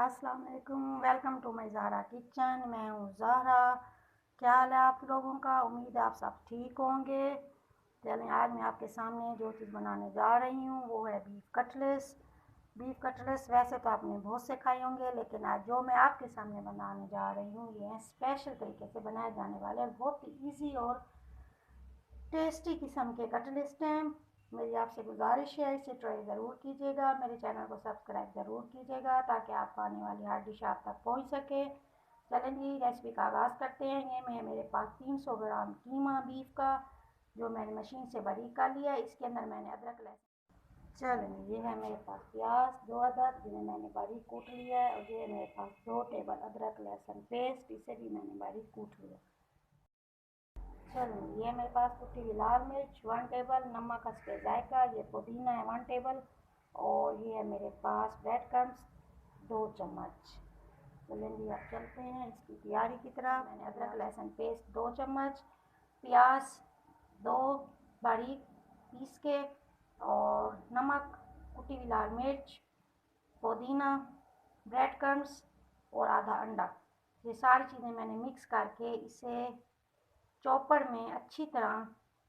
अस्सलाम वालेकुम, welcome to my Zahra kitchen. मैं हूँ ज़हरा। क्या हाल है आप लोगों का? उम्मीद है आप सब ठीक होंगे। चलें, आज मैं आपके सामने जो चीज़ बनाने जा रही हूँ वो है बीफ कटलेट्स। बीफ कटलेट्स वैसे तो आपने बहुत से खाए होंगे, लेकिन आज जो मैं आपके सामने बनाने जा रही हूँ ये हैं स्पेशल तरीके से बनाए जाने वाले और बहुत ही ईजी और टेस्टी किस्म के कटलेट्स हैं। मेरी आपसे गुजारिश है इसे ट्राई ज़रूर कीजिएगा। मेरे चैनल को सब्सक्राइब ज़रूर कीजिएगा ताकि आपको आने वाली हर डिश आप तक पहुंच सके। चलें जी, रेसिपी का आगाज़ करते हैं। ये मेरे पास 300 ग्राम कीमा बीफ का जो मैंने मशीन से बारीक कर लिया है। इसके अंदर मैंने अदरक लहसुन, चलें, ये है मेरे पास प्याज 2 अदद जिन्हें मैंने बारीक कूट लिया है, और ये मेरे पास 2 टेबल अदरक लहसुन पेस्ट, इसे भी मैंने बारीक कूट लिया। चलो, ये मेरे पास कुटी हुई लाल मिर्च 1 टेबल, नमक हस्बे जायका, ये पुदीना है 1 टेबल, और ये है मेरे पास ब्रेड क्रम्स 2 चम्मच। चलेंगे अब चलते हैं इसकी तैयारी की तरफ। मैंने अदरक लहसुन पेस्ट 2 चम्मच, प्याज 2 बारीक पीस के, और नमक, कुटी हुई लाल मिर्च, पुदीना, ब्रेड क्रम्स और आधा अंडा, ये सारी चीज़ें मैंने मिक्स करके इसे चॉपर में अच्छी तरह,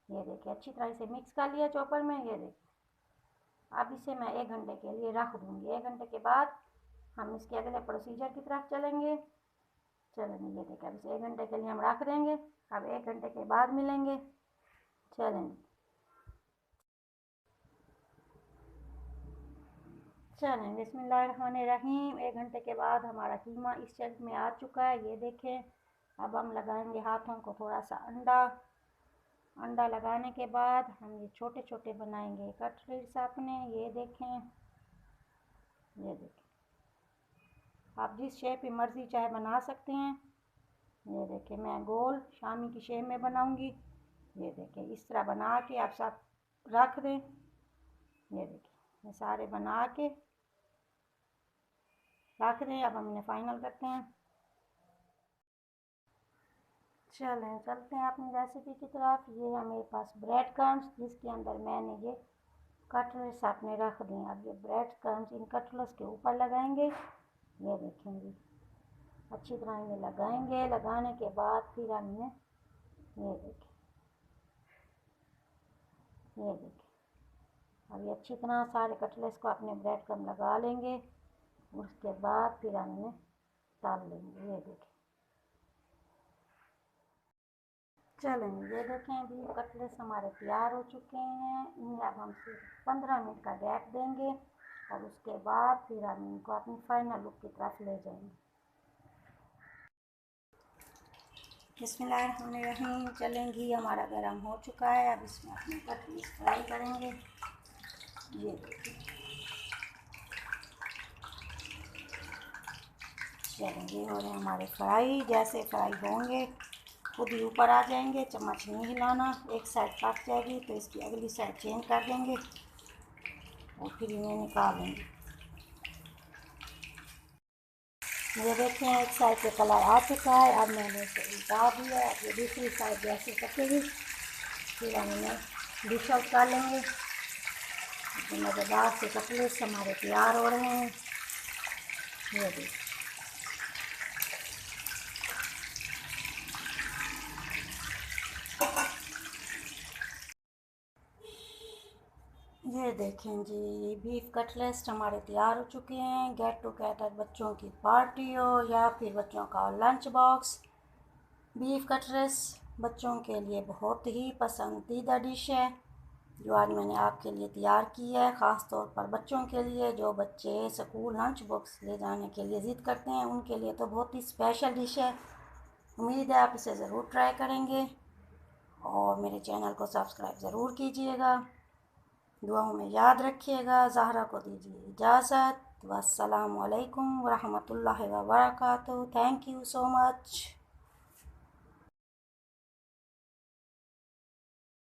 ये देखिए अच्छी तरह इसे मिक्स कर लिया चॉपर में। ये देखिए अब इसे मैं 1 घंटे के लिए रख दूँगी। 1 घंटे के बाद हम इसके अगले प्रोसीजर की तरफ चलेंगे। चलेंगे, ये देखिए अब इसे 1 घंटे के लिए हम रख देंगे। अब 1 घंटे के बाद मिलेंगे। चलेंगे, चलें, बिस्मिल्लाहिर्रहमानिर्रहीम। 1 घंटे के बाद हमारा कीमा इस शेप में आ चुका है, ये देखें। अब हम लगाएंगे हाथों को थोड़ा सा अंडा लगाने के बाद हम ये छोटे छोटे बनाएंगे कटलेट्स अपने। ये देखें, ये देखें, आप जिस शेप की मर्ज़ी चाहे बना सकते हैं। ये देखें, मैं गोल शामी की शेप में बनाऊंगी। ये देखें, इस तरह बना के आप सब रख दें। ये देखें, ये सारे बना के रख दें। अब हम इन्हें फाइनल करते हैं। चलें, चलते हैं अपनी रेसिपी की तरफ। ये है मेरे पास ब्रेड क्रम्स जिसके अंदर मैंने ये कटलेट्स आपने रख दिए। अब ये ब्रेड क्रम्स इन कटलेट्स के ऊपर लगाएंगे। ये देखेंगे, अच्छी तरह इन्हें लगाएंगे। लगाने के बाद फिर हम इन्हें, ये देखें, ये देखें, अब ये अच्छी तरह सारे कटलेट्स को अपने ब्रेड क्रम्ब लगा लेंगे। उसके बाद फिर हम इन्हें तल लेंगे। ये देखें, चलें, ये देखें बीफ कटलेट्स हमारे तैयार हो चुके हैं। इन्हें अब हम सिर्फ 15 मिनट का गैप देंगे और उसके बाद फिर हम इनको अपनी फाइनल लुक की तरफ ले जाएंगे। बिस्मिल्लाहिर्रहमानिर्रहीम। चलें, घी हमारा गर्म हो चुका है। अब इसमें अपने कटलेट्स फ्राई करेंगे। ये देखिए, चलें, ये हो रहे हैं हमारे फ्राई। जैसे फ्राई होंगे खुद ही ऊपर आ जाएंगे, चम्मच नहीं हिलाना। एक साइड पक जाएगी तो इसकी अगली साइड चेंज कर देंगे और फिर इन्हें निकाल लेंगे। ये देखें, एक साइड पे कलर आ चुका है। अब मैंने इसे उल्टा दिया। अब ये दूसरी साइड जैसे पकेगी फिर हम इन्हें डिश आउट कर लेंगे। तो मज़ेदार से कटलेट्स हमारे तैयार हो रहे हैं। ये देखिए, ये देखें जी, बीफ कटलेट्स हमारे तैयार हो चुके हैं। गेट टुगेदर बच्चों की पार्टी हो या फिर बच्चों का लंच बॉक्स, बीफ कटलेट्स बच्चों के लिए बहुत ही पसंदीदा डिश है जो आज मैंने आपके लिए तैयार की है। ख़ास तौर पर बच्चों के लिए, जो बच्चे स्कूल लंच बॉक्स ले जाने के लिए ज़िद करते हैं, उनके लिए तो बहुत ही स्पेशल डिश है। उम्मीद है आप इसे ज़रूर ट्राई करेंगे और मेरे चैनल को सब्सक्राइब ज़रूर कीजिएगा। दुआओं में याद रखिएगा। ज़हरा को दीजिए इजाज़त। वस्सलामु अलैकुम वरहमतुल्लाहि व बरकातुहू। Thank you so much.